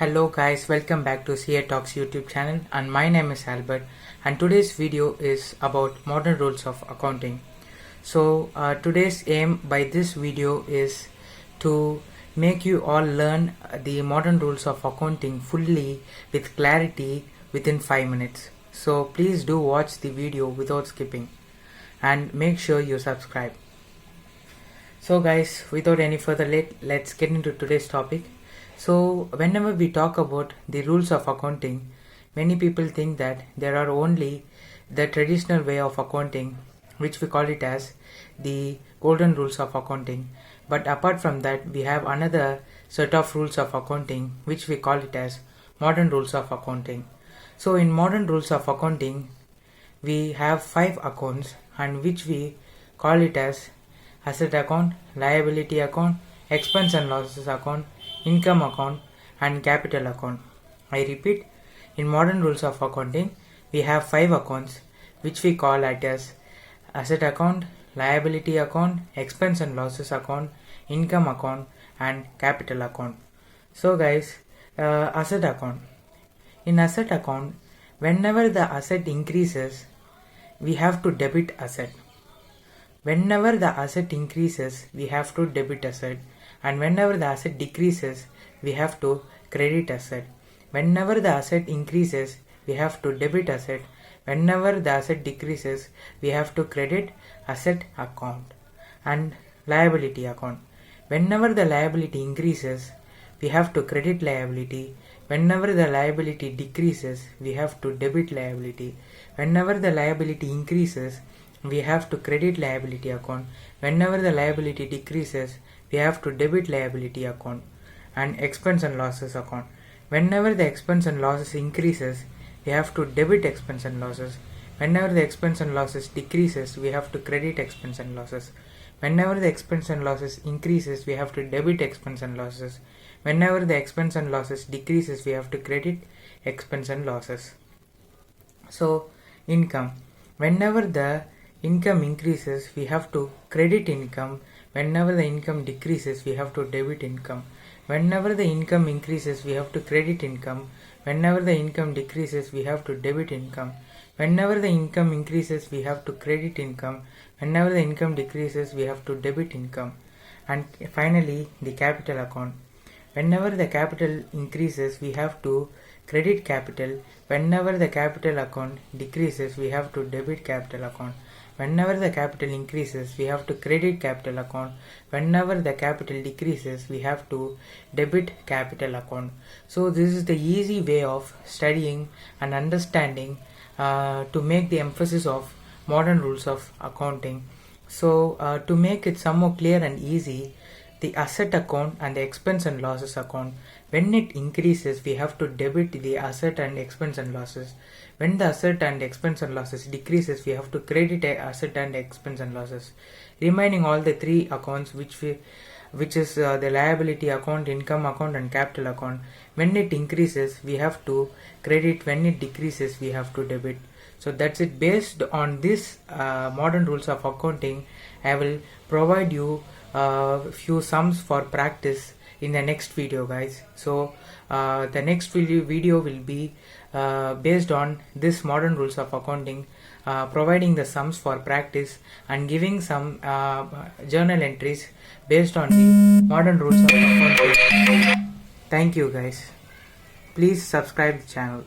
Hello guys, welcome back to CA Talks YouTube channel, and my name is Albert, and today's video is about modern rules of accounting. So today's aim by this video is to make you all learn the modern rules of accounting fully with clarity within 5 minutes. So please do watch the video without skipping and make sure you subscribe. So guys, without any further let's get into today's topic. So whenever we talk about the rules of accounting, many people think that there are only the traditional way of accounting, which we call it as the golden rules of accounting. But apart from that, we have another set of rules of accounting, which we call it as modern rules of accounting. So in modern rules of accounting, we have 5 accounts, and which we call it as asset account, liability account, expense and losses account, income account, and capital account. I repeat, in modern rules of accounting, we have 5 accounts, which we call it as asset account, liability account, expense and losses account, income account, and capital account. So guys, asset account. In asset account, whenever the asset increases, we have to debit asset. Whenever the asset increases, we have to debit asset, and whenever the asset decreases, we have to credit asset. Whenever the asset increases, we have to debit asset. Whenever the asset decreases, we have to credit asset account. And liability account. Whenever the liability increases, we have to credit liability. Whenever the liability decreases, we have to debit liability. Whenever the liability increases, we have to credit liability account. Whenever the liability decreases, we have to debit liability account. And expense and losses account. Whenever the expense and losses increases, we have to debit expense and losses. Whenever the expense and losses decreases, we have to credit expense and losses. Whenever the expense and losses increases, we have to debit expense and losses. Whenever the expense and losses decreases, we have to credit expense and losses. So income. Whenever the income increases, we have to credit income. Whenever the income decreases, we have to debit income. Whenever the income increases, we have to credit income. Whenever the income decreases, we have to debit income. Whenever the income increases, we have to credit income. Whenever the income decreases, we have to debit income. And finally, the capital account. Whenever the capital increases, we have to credit capital. Whenever the capital account decreases, we have to debit capital account. Whenever the capital increases, we have to credit capital account. Whenever the capital decreases, we have to debit capital account. So this is the easy way of studying and understanding to make the emphasis of modern rules of accounting. So to make it some more clear and easy, the asset account and the expense and losses account, when it increases, we have to debit the asset and expense and losses. When the asset and expense and losses decreases, we have to credit asset and expense and losses. Remaining all the 3 accounts, which is the liability account, income account, and capital account, when it increases, we have to credit. When it decreases, we have to debit. So that's it. Based on this modern rules of accounting, I will provide you few sums for practice in the next video, guys. So the next video will be based on this modern rules of accounting, providing the sums for practice and giving some journal entries based on the modern rules of accounting. Thank you guys. Please subscribe the channel.